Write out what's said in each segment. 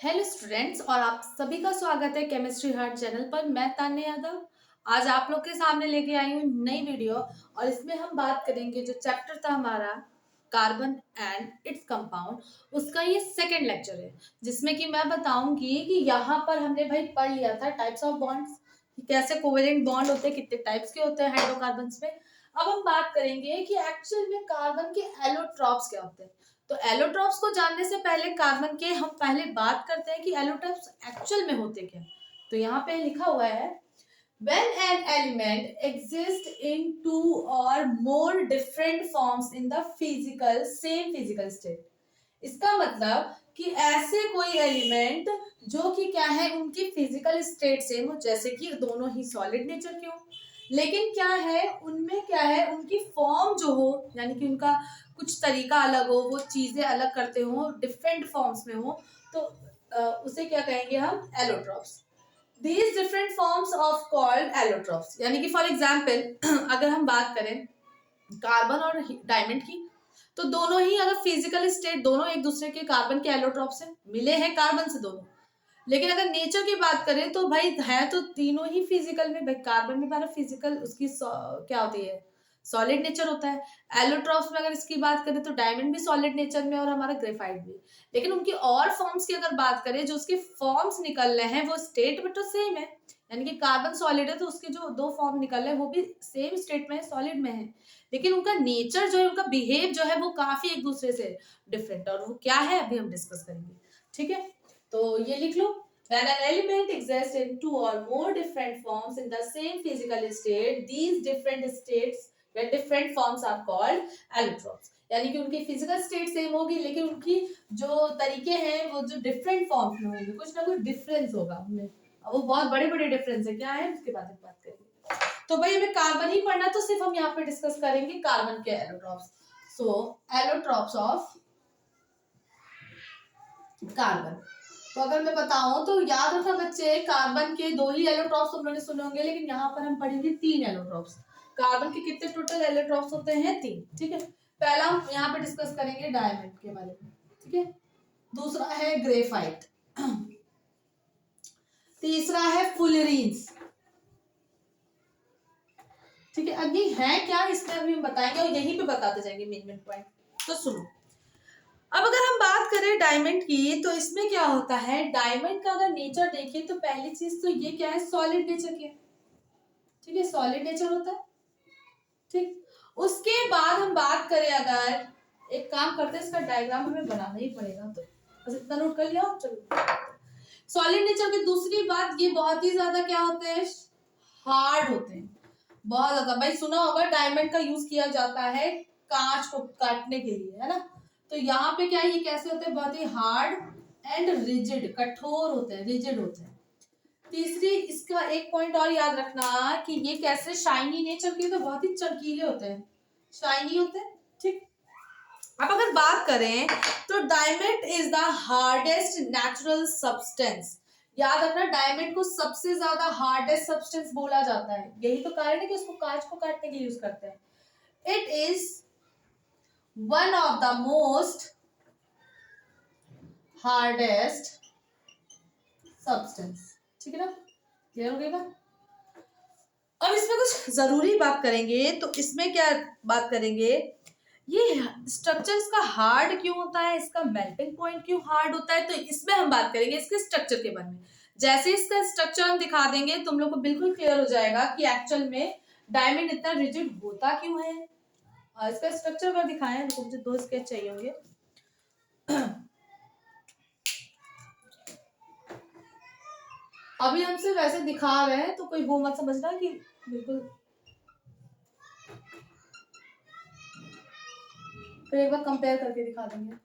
Hello students और आप सभी का स्वागत है केमिस्ट्री हार्ट चैनल पर। मैं तान्या यादव आज आप लोग के सामने लेके आई हूँ नई वीडियो और इसमें हम बात करेंगे जो चैप्टर था हमारा कार्बन एंड इट्स कंपाउंड, उसका ये सेकंड लेक्चर है जिसमें कि मैं बताऊंगी कि यहाँ पर हमने भाई पढ़ लिया था टाइप्स ऑफ बॉन्ड्स, कैसे कोवेलेंट बॉन्ड होते हैं, कितने टाइप्स के होते हैं हाइड्रोकार्बन्स में। अब हम बात करेंगे कि एक्चुअल में कार्बन के एलोट्रॉप्स क्या होते हैं। तो एलोट्रॉप्स को जानने से पहले कार्बन के हम पहले बात करते हैं कि एलोट्रॉप्स एक्चुअल में होते क्या। तो यहाँ पे लिखा हुआ है when an element exists in two or more different forms in the same physical state। इसका मतलब कि ऐसे कोई एलिमेंट जो कि क्या है उनकी फिजिकल स्टेट सेम हो, जैसे कि दोनों ही सॉलिड नेचर के हो, लेकिन क्या है उनमें क्या है उनकी फॉर्म जो हो, यानी कि उनका कुछ तरीका अलग हो, वो चीजें अलग करते हो, डिफरेंट फॉर्म्स में हो, तो उसे क्या कहेंगे हम allotropes. These different forms of called allotropes, यानी कि फॉर एग्जाम्पल अगर हम बात करें कार्बन और डायमंड की, तो दोनों ही अगर फिजिकल स्टेट दोनों एक दूसरे के कार्बन के एलोट्रॉप से मिले हैं कार्बन से दोनों, लेकिन अगर नेचर की बात करें तो भाई है तो तीनों ही फिजिकल में, भाई कार्बन में हमारा फिजिकल उसकी क्या होती है सॉलिड नेचर होता है। एलोट्रॉप्स में अगर इसकी बात करें तो डायमंड भी सॉलिड नेचर में और हमारा ग्रेफाइट भी, लेकिन उनकी और फॉर्म्स की अगर बात करें जो उसके फॉर्म्स निकल रहे हैं वो स्टेट में तो सेम है, यानी कि कार्बन सॉलिड है तो उसके जो दो फॉर्म निकल रहे हैं वो भी सेम स्टेट में है, सॉलिड में है, लेकिन उनका नेचर जो है उनका बिहेव जो है वो काफी एक दूसरे से डिफरेंट, और वो क्या है अभी हम डिस्कस करेंगे। ठीक है, तो ये लिख लो when an element exists in two or more different forms in the same physical state, these different states या different forms are called allotropes। यानी कि उनकी फिजिकल स्टेट सेम होगी लेकिन उनकी जो तरीके हैं वो जो डिफरेंट फॉर्म्स में होंगे, कुछ ना कुछ डिफरेंस होगा उनमें, वो बहुत बड़े बड़े डिफरेंस है, क्या है उसके बाद में बात करेंगे। तो भाई हमें कार्बन ही पढ़ना तो सिर्फ हम यहाँ पे डिस्कस करेंगे कार्बन के allotropes. So allotropes of carbon, तो अगर मैं बताऊं तो याद रखना बच्चे, कार्बन के दो ही एलोट्रॉप्स तुम लोगों ने सुने होंगे, लेकिन यहाँ पर हम पढ़ेंगे तीन एलोट्रॉप्स। कार्बन के कितने टोटल एलोट्रॉप्स होते हैं? तीन। ठीक है, पहला हम यहाँ पे डिस्कस करेंगे डायमंड के बारे में, ठीक है, दूसरा है ग्रेफाइट, तीसरा है फुलरीन्स। ठीक है, अब ये है क्या इसमें अभी हम बताएंगे और यहीं पे बताते जाएंगे मेन मेन पॉइंट। तो सुनो, अब अगर हम बात करें डायमंड की तो इसमें क्या होता है, डायमंड का अगर नेचर देखें तो पहली चीज तो ये क्या है, सॉलिड नेचर के, ठीक है, सॉलिड नेचर होता है। ठीक, उसके बाद हम बात करें, अगर एक काम करते हैं इसका डायग्राम हमें बनाना ही पड़ेगा, तो बस इतना नोट कर लिया। चलो, सॉलिड नेचर की दूसरी बात, ये बहुत ही ज्यादा क्या होते हैं, हार्ड होते हैं, बहुत ज्यादा। भाई सुना होगा डायमंड का यूज किया जाता है कांच को काटने के लिए, है ना, तो यहाँ पे क्या है, ये कैसे होते हैं, बहुत ही हार्ड एंड रिजिड, कठोर होते हैं, रिजिड होते हैं। तीसरी इसका एक पॉइंट और याद रखना कि ये कैसे शाइनी नेचर के, तो बहुत ही चमकीले होते हैं, शाइनी होते हैं। ठीक, अब अगर बात करें तो diamond is the hardest natural substance. याद रखना, डायमंड को सबसे ज्यादा हार्डेस्ट सब्सटेंस बोला जाता है, यही तो कारण है कि उसको कांच को काटने के लिए यूज करते हैं। It is one of the most hardest substance. ठीक है ना, क्लियर हो गया ना। अब इसमें कुछ जरूरी बात करेंगे, तो इसमें क्या बात करेंगे, ये स्ट्रक्चर इसका हार्ड क्यों होता है, इसका मेल्टिंग पॉइंट क्यों हार्ड होता है, तो इसमें हम बात करेंगे इसके स्ट्रक्चर के बारे में। जैसे इसका स्ट्रक्चर हम दिखा देंगे तुम लोग को बिल्कुल क्लियर हो जाएगा कि एक्चुअल में डायमंड इतना रिजिड होता क्यों है। इसका स्ट्रक्चर अगर दिखाएं तो मुझे दो स्केच चाहिए होंगे। अभी हमसे वैसे दिखा रहे हैं तो कोई वो मत समझना कि बिल्कुल, फिर एक बार कंपेयर करके दिखा देंगे।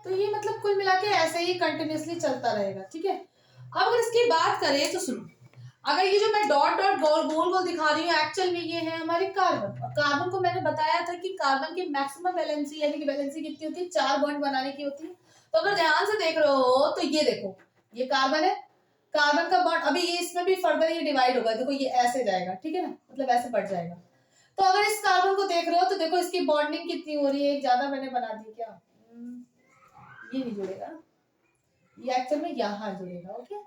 तो ये मतलब कुल मिला के ऐसे ही कंटिन्यूसली चलता रहेगा, ठीक है। अब अगर इसकी बात करें तो सुनो, अगर ये जो मैं डॉट डॉट गोल गोल गोल दिखा रही हूँ एक्चुअल में ये है हमारे कार्बन, और कार्बन को मैंने बताया था कि कार्बन की मैक्सिमम वैलेंसी यानी कि वैलेंसी कितनी होती है, 4 बॉन्ड बनाने की होती है। तो अगर ध्यान से देख रहे हो तो ये देखो, ये कार्बन है, कार्बन का बॉन्ड अभी ये इसमें भी फर्दर ये डिवाइड होगा, देखो ये ऐसे जाएगा, ठीक है ना, मतलब ऐसे बढ़ जाएगा। तो अगर इस कार्बन को देख रहे हो तो देखो इसकी बॉन्डिंग कितनी हो रही है, एक ज्यादा मैंने बना दी क्या, ये नहीं जुड़ेगा, ये एक्चुअल में यहाँ जुड़ेगा, ओके।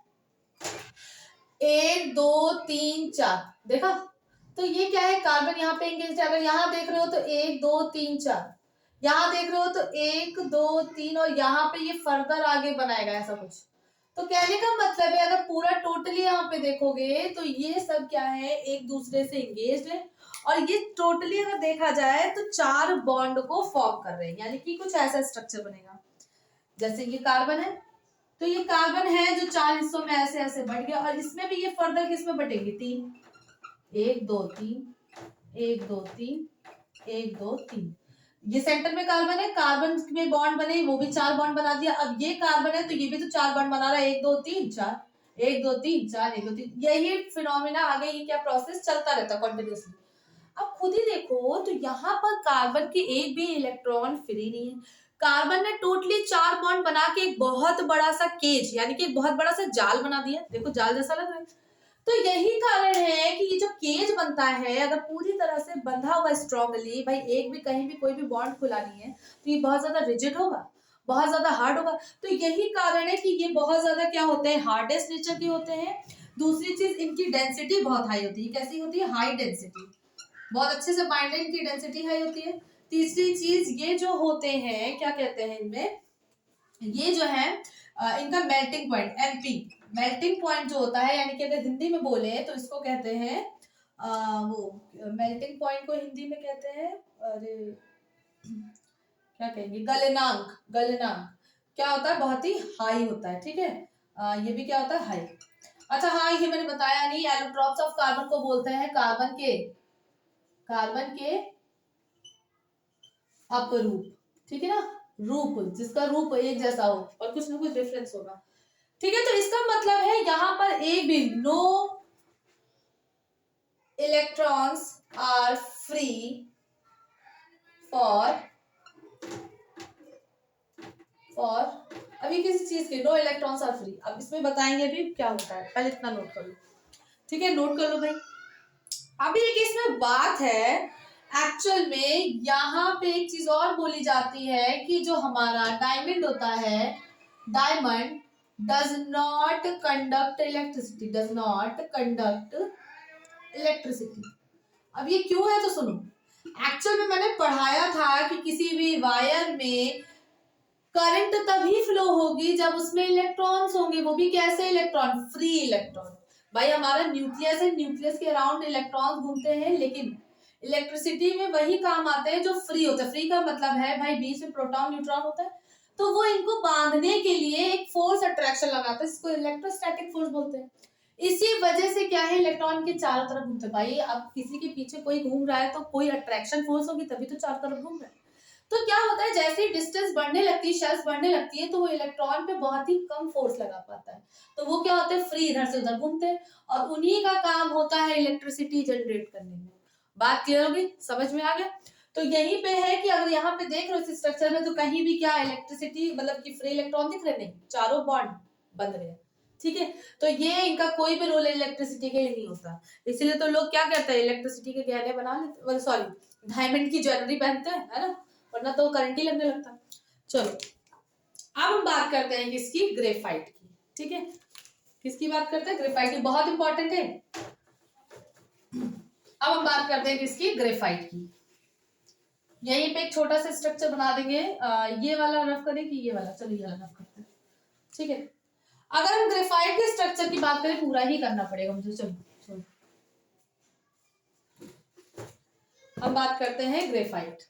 1 2 3 4 देखा, तो ये क्या है, कार्बन यहाँ पे एंगेज है। अगर यहाँ देख रहे हो तो 1 2 3 4, यहाँ देख रहे हो तो 1 2 3, और यहाँ पे ये फर्दर आगे बनाएगा ऐसा कुछ। तो कहने का मतलब है अगर पूरा टोटली यहाँ पे देखोगे तो ये सब क्या है, एक दूसरे से एंगेज है, और ये टोटली अगर देखा जाए तो 4 बॉन्ड को फॉर्म कर रहे हैं, यानी कि कुछ ऐसा स्ट्रक्चर बनेगा। जैसे ये कार्बन है, तो ये कार्बन है जो 4 हिस्सों में ऐसे ऐसे बढ़ गया, और इसमें भी ये फर्दर किसमें बटेंगे, 3, 1 2 3, 1 2 3, 1 2 3। ये सेंटर में कार्बन है, कार्बन में बॉन्ड बने, वो भी 4 बॉन्ड बना दिया। अब ये कार्बन है तो ये भी तो 4 बॉन्ड बना रहा है, 1 2 3 4, 1 2 3 4, 1 2 3। यही फिनोमिना आगे ये क्या प्रोसेस चलता रहता है कंटिन्यूसली। अब खुद ही देखो तो यहाँ पर कार्बन के एक भी इलेक्ट्रॉन फ्री नहीं है। कार्बन ने टोटली 4 बॉन्ड बना के एक बहुत बड़ा सा केज यानी कि एक बहुत बड़ा सा जाल बना दिया, देखो जाल जैसा लग रहा है। तो यही कारण है कि ये जो केज बनता है अगर पूरी तरह से बंधा हुआ स्ट्रांगली, भाई एक भी कहीं भी कोई भी बॉन्ड खुला नहीं है, तो ये बहुत ज्यादा रिजिड होगा, बहुत ज्यादा हार्ड होगा। तो यही कारण है कि ये बहुत ज्यादा क्या होते हैं, हार्डेस्ट नेचर के होते हैं। दूसरी चीज इनकी डेंसिटी बहुत हाई होती है, कैसी होती है, हाई डेंसिटी, बहुत अच्छे से बाइंड है, इनकी डेंसिटी हाई होती है। तीसरी चीज ये जो होते हैं क्या कहते हैं इनमें, ये जो है इनका melting point MP, melting point जो होता है, यानी कि अगर हिंदी में बोले तो इसको कहते हैं वो मेल्टिंग पॉइंट को हिंदी में कहते हैं, अरे क्या कहेंगे, गलनांक। गलनांक क्या होता है, बहुत ही हाई होता है, ठीक है। ये भी क्या होता है, हाई। अच्छा हाँ, ये मैंने बताया नहीं, एलोट्रॉप्स ऑफ कार्बन को बोलते हैं कार्बन के अपरूप, ठीक है ना, रूप जिसका रूप एक जैसा हो और कुछ ना कुछ डिफरेंस होगा, ठीक है। तो इसका मतलब है यहाँ पर एक भी no electrons are free for अभी किसी चीज के नो इलेक्ट्रॉन्स आर फ्री। अब इसमें बताएंगे अभी क्या होता है, पहले इतना नोट कर लो, ठीक है, नोट कर लो भाई। अभी एक इसमें बात है, एक्चुअल में यहाँ पे एक चीज और बोली जाती है कि जो हमारा डायमंड होता है, diamond does not conduct electricity, does not conduct electricity. अब ये क्यों है तो सुनो, एक्चुअल में मैंने पढ़ाया था कि किसी भी वायर में करंट तभी फ्लो होगी जब उसमें इलेक्ट्रॉन्स होंगे, वो भी कैसे इलेक्ट्रॉन, फ्री इलेक्ट्रॉन। भाई हमारा न्यूक्लियस है, न्यूक्लियस के अराउंड इलेक्ट्रॉन्स घूमते हैं, लेकिन इलेक्ट्रिसिटी में वही काम आते हैं जो फ्री होते हैं। फ्री का मतलब है भाई बीच में प्रोटॉन न्यूट्रॉन होता है, तो वो इनको बांधने के लिए एक फोर्स अट्रैक्शन लगाता है, इसको इलेक्ट्रोस्टैटिक फोर्स बोलते हैं। इसी वजह से क्या है, इलेक्ट्रॉन के चारों तरफ घूमते हैं। भाई अब किसी के पीछे कोई घूम रहा है तो कोई अट्रैक्शन फोर्स होगी, तभी तो चारों तरफ घूम रहा है। तो क्या होता है, जैसे ही डिस्टेंस बढ़ने लगती है, शेल्स बढ़ने लगती है, तो वो इलेक्ट्रॉन पे बहुत ही कम फोर्स लगा पाता है, तो वो क्या होते हैं, फ्री इधर से उधर घूमते हैं, और उन्हीं का काम होता है इलेक्ट्रिसिटी जनरेट करने में। बात क्लियर होगी, समझ में आ गया। तो यहीं पे है कि अगर यहाँ पे देख रहे हो इस स्ट्रक्चर में, तो कहीं भी क्या इलेक्ट्रिसिटी मतलब कि फ्री इलेक्ट्रॉन दिख रहे, नहीं, चारों बॉन्ड बन रहे हैं, ठीक है। तो ये इनका कोई भी रोल इलेक्ट्रिसिटी के लिए नहीं होता, इसीलिए तो लोग क्या कहते हैं, इलेक्ट्रिसिटी के गहने बना लेते, सॉरी डायमंड की ज्वेलरी पहनते हैं, है ना, वरना तो करंट ही लगने लगता। चलो अब हम बात करते हैं किसकी, ग्रेफाइट की, ठीक है। किसकी बात करते हैं, ग्रेफाइट की, बहुत इंपॉर्टेंट है। अब हम बात करते हैं किसकी, ग्रेफाइट की। यहीं पे एक छोटा सा स्ट्रक्चर बना देंगे, ये वाला रफ करें कि ये वाला, चलो ये वाला रफ करते हैं, ठीक है। अगर हम ग्रेफाइट के स्ट्रक्चर की बात करें, पूरा ही करना पड़ेगा मुझे, चलो हम बात करते हैं ग्रेफाइट।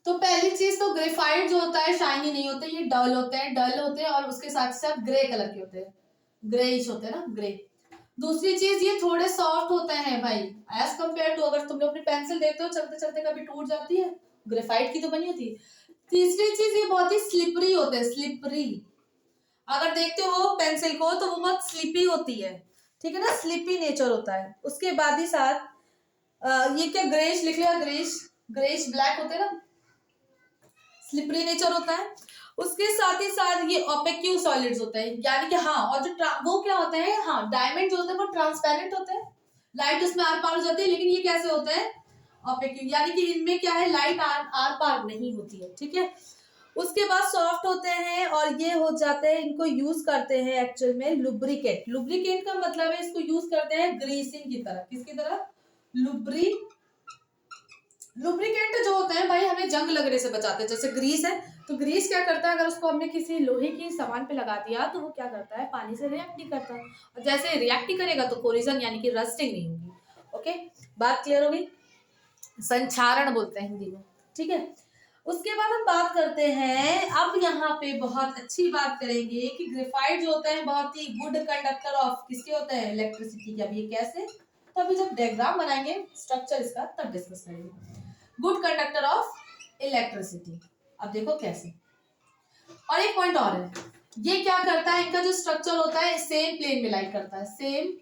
तो पहली चीज तो ग्रेफाइट जो होता है शाइनी नहीं होते, ये डल होते हैं और उसके साथ साथ ग्रे कलर के होते हैं, ग्रेइश होते हैं ना, ग्रे। दूसरी चीज ये थोड़े सॉफ्ट होते हैं भाई, एज कम्पेयर टू, अगर तुम लोग अपनी पेंसिल देखते हो चलते चलते कभी टूट जाती है, ग्रेफाइट की तो बनी होती है। तीसरी चीज ये बहुत ही स्लिपरी होते हैं, स्लिपरी। अगर देखते हो पेंसिल को तो वो बहुत स्लिपी होती है, ठीक है ना, स्लिपी नेचर होता है। उसके बाद ही साथ ये क्या ग्रेश लिख लिया, ग्रेश, ग्रेश ब्लैक होते हैं ना, स्लिपरी नेचर होता है। उसके साथ ही साथ ये ओपेक्यू सॉलिड्स होते हैं, यानी कि हाँ, और जो वो क्या होते हैं, हाँ डायमंड जो होते हैं वो ट्रांसपेरेंट होते हैं, लाइट उसमें आर पार हो जाती है, लेकिन ये कैसे होते हैं, ओपेक्यू, यानी कि इनमें क्या है, लाइट आर पार नहीं होती है, ठीक है। उसके बाद सॉफ्ट होते हैं और ये हो जाते हैं, इनको यूज करते हैं एक्चुअल में लुब्रिकेट। लुब्रिकेट का मतलब है इसको यूज करते हैं ग्रीसिंग की तरह, किसकी तरह, लुब्रिकेंट जो होते हैं भाई हमें जंग लगने से बचाते हैं। जैसे ग्रीस है, तो ग्रीस क्या करता है, अगर उसको हमने किसी लोहे की सामान पे लगा दिया तो वो क्या करता है, पानी से रिएक्ट नहीं करता, और जैसे रिएक्ट नहीं करेगा तो कोरिजन यानी कि रस्टिंग नहीं होगी। ओके, बात क्लियर होगी, संक्षारण बोलते हैं हिंदी में, ठीक है। उसके बाद हम बात करते हैं, अब यहाँ पे बहुत अच्छी बात करेंगे कि ग्रेफाइट जो होते हैं बहुत ही गुड कंडक्टर ऑफ किसके होते हैं, इलेक्ट्रिसिटी के। अब ये कैसे, तो अभी जब डायग्राम बनाएंगे स्ट्रक्चर इसका तब डिस्कस करेंगे। गुड कंडक्टर ऑफ इलेक्ट्रिसिटी, अब देखो कैसे। और एक पॉइंट और है, ये क्या करता है, इनका जो स्ट्रक्चर होता है सेम प्लेन में लाइन करता है, सेम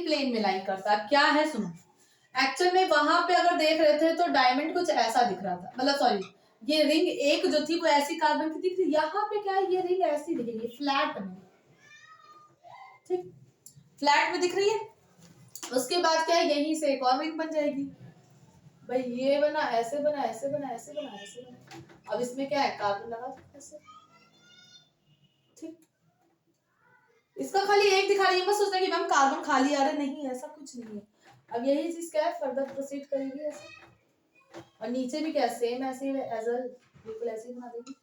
प्लेन में लाइन करता है। क्या है सुनो, एक्चुअल में वहां पे अगर देख रहे थे तो डायमंड कुछ ऐसा दिख रहा था, मतलब सॉरी, ये रिंग एक जो थी वो ऐसी कार्बन की दिख रही, यहाँ पे क्या है, ये रिंग ऐसी दिखेगी फ्लैट में, ठीक, फ्लैट में दिख रही है। उसके बाद क्या है, यहीं से एक और रिंग बन जाएगी भाई, ये बना, ऐसे बना, ऐसे बना, ऐसे बना, ऐसे बना। अब इसमें क्या है, कार्बन लगा ऐसे, ठीक। इसका खाली एक दिखा रही है, बस सोचना कि मैम कार्बन खाली आ रहा है, नहीं ऐसा कुछ नहीं है। अब यही चीज क्या है, फर्दर प्रोसीड करेगी ऐसे, और नीचे भी क्या सेम ऐसे ही एजल बिल्कुल ऐसे ही बना देगी।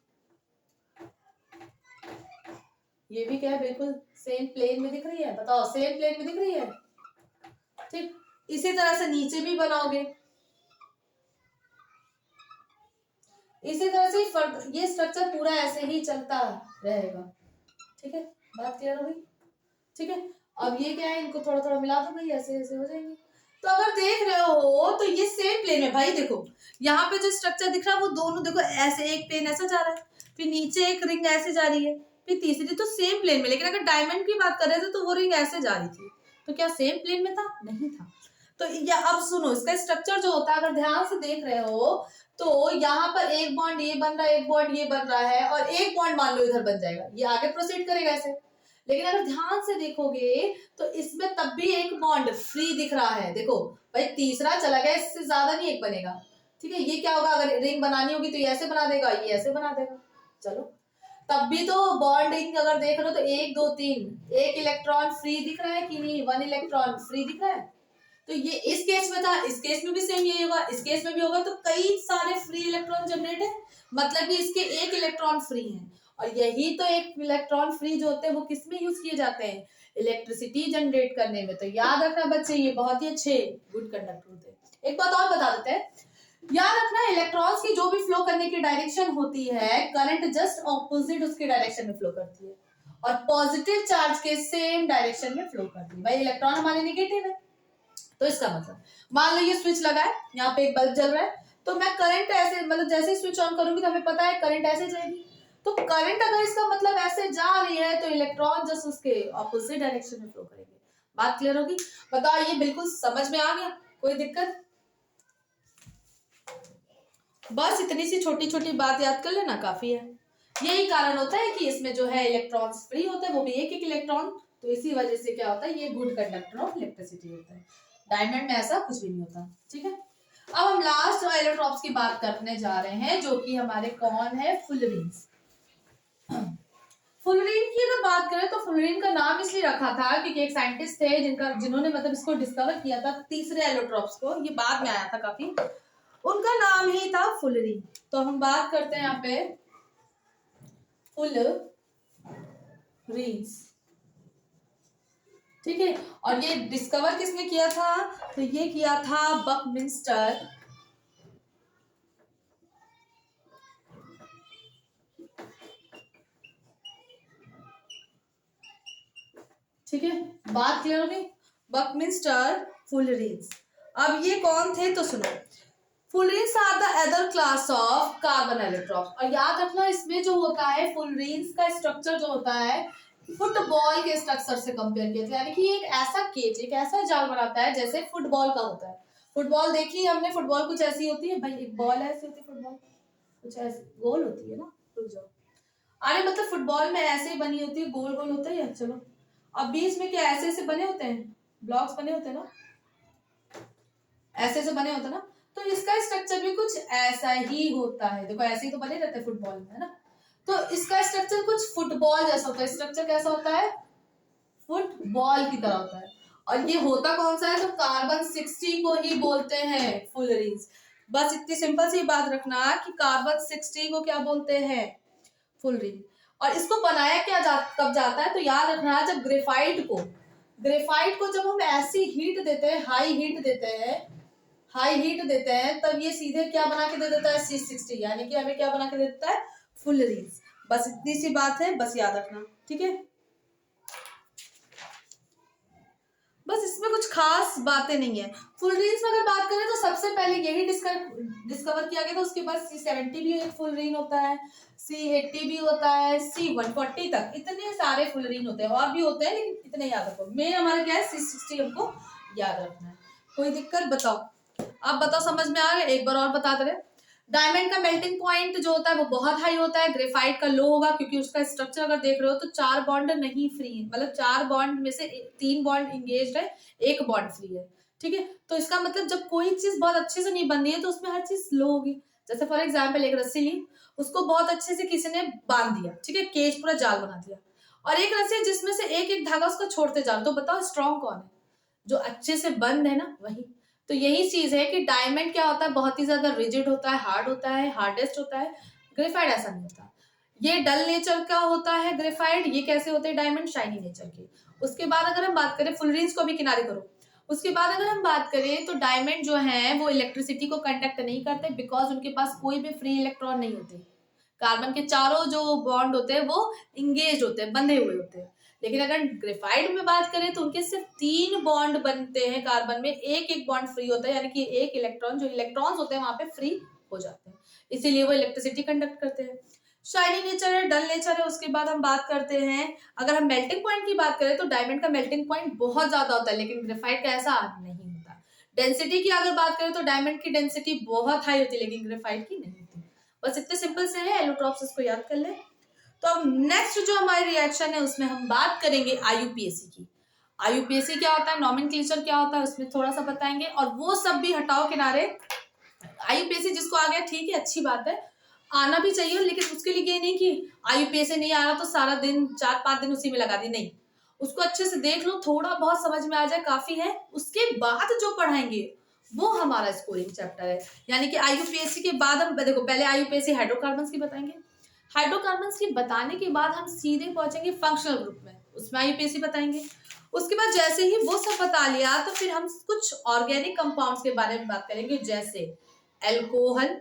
ये भी क्या है, बिल्कुल सेम प्लेन में दिख रही है, बताओ सेम प्लेन में दिख रही है, ठीक। इसी तरह से नीचे भी बनाओगे, इसी तरह से ये स्ट्रक्चर पूरा ऐसे ही चलता रहेगा, ठीक है, बात क्लियर हो गई, ठीक है। अब ये क्या है, इनको थोड़ा थोड़ा मिला दो भाई, ऐसे ऐसे हो जाएंगे। तो अगर देख रहे हो तो ये सेम प्लेन में भाई, देखो यहाँ पे जो स्ट्रक्चर दिख रहा है वो दोनों देखो ऐसे, एक प्लेन ऐसा जा रहा है, फिर नीचे एक रिंग ऐसे जा रही है, फिर तीसरी, तो सेम प्लेन में। लेकिन अगर डायमंड की बात कर रहे थे तो वो रिंग ऐसे जा रही थी, तो क्या सेम प्लेन में था, नहीं था। तो या अब सुनो, इसका स्ट्रक्चर जो होता है अगर ध्यान से देख रहे हो तो यहाँ पर एक बॉन्ड ये बन रहा है, एक बॉन्ड ये बन रहा है, और एक बॉन्ड मान लो इधर बन जाएगा, ये आगे प्रोसीड करेगा ऐसे। लेकिन अगर ध्यान से देखोगे तो इसमें तब भी एक बॉन्ड फ्री दिख रहा है, देखो भाई तीसरा चला गया, इससे ज्यादा नहीं एक बनेगा, ठीक है। ये क्या होगा, अगर रिंग बनानी होगी तो ये ऐसे बना देगा, ये ऐसे बना देगा, चलो तब भी तो बॉन्डिंग अगर देख रहे हो तो 1 2 3 एक इलेक्ट्रॉन फ्री दिख रहा है कि नहीं, 1 इलेक्ट्रॉन फ्री दिख रहा है। तो ये इस केस में था, इस केस में भी सेम यही होगा, इस केस में भी होगा, तो कई सारे फ्री इलेक्ट्रॉन जनरेट है, मतलब कि इसके एक इलेक्ट्रॉन फ्री हैं। और यही तो एक इलेक्ट्रॉन फ्री जो होते हैं वो किस में यूज किए जाते हैं, इलेक्ट्रिसिटी जनरेट करने में। तो याद रखना बच्चे, ये बहुत ही अच्छे गुड कंडक्टर होते हैं। एक बात और बता देते हैं, याद रखना इलेक्ट्रॉन्स की जो भी फ्लो करने की डायरेक्शन होती है, करंट जस्ट ऑपोजिट उसके डायरेक्शन में फ्लो करती है, और पॉजिटिव चार्ज के सेम डायरेक्शन में फ्लो करती है। भाई इलेक्ट्रॉन हमारे नेगेटिव है, तो इसका मतलब मान लो ये स्विच लगा है, यहाँ पे एक बल्ब जल रहा है, तो मैं करंट ऐसे, मतलब जैसे स्विच ऑन करूंगी तो हमें पता है करंट ऐसे जाएगी, तो करंट अगर इसका मतलब ऐसे जा रही है तो इलेक्ट्रॉन जस्ट उसके ऑपोजिट डायरेक्शन में फ्लो करेंगे। बात क्लियर होगी, बताओ ये बिल्कुल समझ में आ गया, कोई दिक्कत? बस इतनी सी छोटी छोटी बात याद कर लेना काफी है। यही कारण होता है कि इसमें जो है इलेक्ट्रॉन्स फ्री होते हैं, वो भी एक एक इलेक्ट्रॉन, तो इसी वजह से क्या होता है, ये गुड कंडक्टर ऑफ इलेक्ट्रिसिटी होता है। डायमंड में ऐसा कुछ भी नहीं होता, ठीक है। अब हम लास्ट एलोट्रॉप्स की बात करने जा रहे हैं, जो कि हमारे कौन है, फुलरीन्स। फुलरीन की अगर बात करें तो फुलरीन का नाम इसलिए रखा था क्योंकि एक साइंटिस्ट थे जिन्होंने मतलब इसको डिस्कवर किया था, तीसरे एलोट्रॉप्स को, ये बाद में आया था काफी, उनका नाम ही था फुलरीन। तो हम बात करते हैं यहाँ पे फुलरीन्स, ठीक है। और ये डिस्कवर किसने किया था, तो ये किया था बकमिंस्टर, ठीक है, बात क्लियर होगी, बकमिंस्टर फुलरीन्स। अब ये कौन थे तो सुनो, fullerenes are the other class of carbon electrons. और याद रखना इसमें जो होता है फुलरीन्स का स्ट्रक्चर जो होता है फुटबॉल के स्ट्रक्चर से कंपेयर किया, यानी कि एक ऐसा केज, एक ऐसा जाल बनाता है जैसे फुटबॉल का होता है। फुटबॉल देखी हमने, फुटबॉल कुछ ऐसी होती है भाई, एक बॉल ऐसी होती है, फुटबॉल कुछ ऐसी गोल होती है ना, रुक जाओ, अरे मतलब फुटबॉल में ऐसे ही बनी होती है, गोल गोल होता है, चलो अब बीच में क्या ऐसे ऐसे बने होते हैं, ब्लॉक्स बने होते हैं ना, ऐसे ऐसे बने होते हैं ना, तो इसका स्ट्रक्चर भी कुछ ऐसा ही होता है। देखो ऐसे ही तो बने रहते हैं फुटबॉल में, है ना, तो इसका स्ट्रक्चर कुछ फुटबॉल जैसा होता है। स्ट्रक्चर कैसा होता है, फुटबॉल की तरह होता है। और ये होता कौन सा है, तो कार्बन 60 को ही बोलते हैं फुलरीन्स। बस इतनी सिंपल सी बात रखना कि कार्बन 60 को क्या बोलते हैं, फुलरीन। और इसको बनाया क्या कब जाता है, तो याद रखना जब ग्रेफाइट को जब हम ऐसी हीट देते हैं, हाई हीट देते हैं, तब ये सीधे क्या बना के दे देता है, C60, यानी कि हमें क्या बना के दे देता है, फुलरीन्स। बस इतनी सी बात है, बस याद रखना, ठीक है। बस इसमें कुछ खास बातें नहीं है। फुलरीन्स में अगर बात करें तो सबसे पहले यही डिस्कवर किया गया था। उसके बाद C70 भी एक फुलरीन होता है, C80 भी होता है, C140 तक इतने सारे फुलरीन होते हैं, और भी होते हैं लेकिन इतने याद रखो। मेन हमारा क्या है, C60 हमको याद रखना है। कोई दिक्कत बताओ, आप बताओ, समझ में आ गया, एक बार और बता दे रहे। डायमंड का मेल्टिंग पॉइंट जो होता है वो बहुत हाई होता है, ग्रेफाइट का लो होगा, क्योंकि उसका स्ट्रक्चर अगर देख रहे हो तो 4 बॉन्ड नहीं फ्री है, मतलब 4 बॉन्ड में से 3 बॉन्ड इंगेज्ड है, 1 बॉन्ड फ्री है, ठीक है। तो इसका मतलब जब कोई चीज बहुत अच्छे से नहीं बन रही है तो उसमें हर चीज लो होगी। जैसे फॉर एग्जाम्पल एक रस्सी ली, उसको बहुत अच्छे से किसी ने बांध दिया, ठीक है, केज पूरा जाल बना दिया, और एक रस्सी जिसमें से एक एक धागा उसका छोड़ते जा रहे, तो बताओ स्ट्रॉन्ग कौन है, जो अच्छे से बंद है ना, वही। तो यही चीज है कि डायमंड क्या होता है, बहुत ही ज्यादा रिजिड होता है, हार्ड होता है, हार्डेस्ट होता है। ग्रेफाइट ऐसा नहीं होता, ये डल नेचर का होता है ग्रेफाइट। ये कैसे होते हैं डायमंड, शाइनी नेचर के। उसके बाद अगर हम बात करें, फुलरीन्स को भी किनारे करो, उसके बाद अगर हम बात करें तो डायमंड जो है वो इलेक्ट्रिसिटी को कंडक्ट नहीं करते, बिकॉज उनके पास कोई भी फ्री इलेक्ट्रॉन नहीं होते। कार्बन के चारों जो बॉन्ड होते हैं वो इंगेज होते हैं, बंधे हुए होते हैं। लेकिन अगर ग्रेफाइट में बात करें तो उनके सिर्फ 3 बॉन्ड बनते हैं कार्बन में, एक एक बॉन्ड फ्री होता है, यानी कि एक इलेक्ट्रॉन, जो इलेक्ट्रॉन्स होते हैं वहां पे फ्री हो जाते हैं, इसीलिए वो इलेक्ट्रिसिटी कंडक्ट करते हैं। शाइनी नेचर है, डल नेचर है। उसके बाद हम बात करते हैं, अगर हम मेल्टिंग पॉइंट की बात करें तो डायमंड का मेल्टिंग पॉइंट बहुत ज्यादा होता है, लेकिन ग्रेफाइट का ऐसा नहीं होता। डेंसिटी की अगर बात करें तो डायमंड की डेंसिटी बहुत हाई होती है, लेकिन ग्रेफाइट की नहीं होती। बस इतने सिंपल से है, एलोट्रॉप्स इसको याद कर ले। तो अब नेक्स्ट जो हमारी रिएक्शन है उसमें हम बात करेंगे आईयूपीएसी की। आईयूपीएसी क्या होता है, नॉमेनक्लेचर क्या होता है, उसमें थोड़ा सा बताएंगे, और वो सब भी हटाओ किनारे। आईयूपीएसी जिसको आ गया ठीक है, अच्छी बात है, आना भी चाहिए, लेकिन उसके लिए ये नहीं कि आईयूपीएसी नहीं आ रहा तो सारा दिन 4-5 दिन उसी में लगा दी, नहीं। उसको अच्छे से देख लो, थोड़ा बहुत समझ में आ जाए काफी है। उसके बाद जो पढ़ाएंगे वो हमारा स्कोरिंग चैप्टर है, यानी कि आईयूपीएसी के बाद हम देखो, पहले आईयूपीएसी हाइड्रोकार्बन्स की बताएंगे, हाइड्रोकार्बन्स की बताने के बाद हम सीधे पहुंचेंगे फंक्शनल ग्रुप में, उसमें आईयूपीएसी बताएंगे। उसके बाद जैसे ही वो सब बता लिया तो फिर हम कुछ ऑर्गेनिक कंपाउंड्स के बारे में बात करेंगे, जैसे एल्कोहल,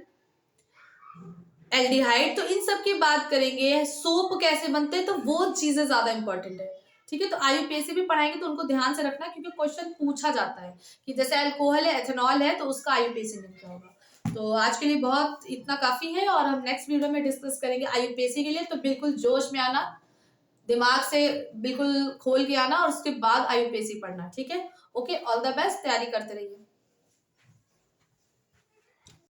एल्डिहाइड, तो इन सब की बात करेंगे। सोप कैसे बनते हैं, तो वो चीजें ज्यादा इंपॉर्टेंट है, ठीक है। तो आईयूपीएसी भी पढ़ाएंगे तो उनको ध्यान से रखना, क्योंकि क्वेश्चन पूछा जाता है कि जैसे अल्कोहल है, एथेनॉल है, तो उसका आईयूपीएसी में क्या होगा। तो आज के लिए बहुत इतना काफी है, और हम नेक्स्ट वीडियो में डिस्कस करेंगे आईयूपीएसी के लिए। तो बिल्कुल जोश में आना, दिमाग से बिल्कुल खोल के आना, और उसके बाद आईयूपीएसी पढ़ना, ठीक है। ओके, ऑल द बेस्ट, तैयारी करते रहिए।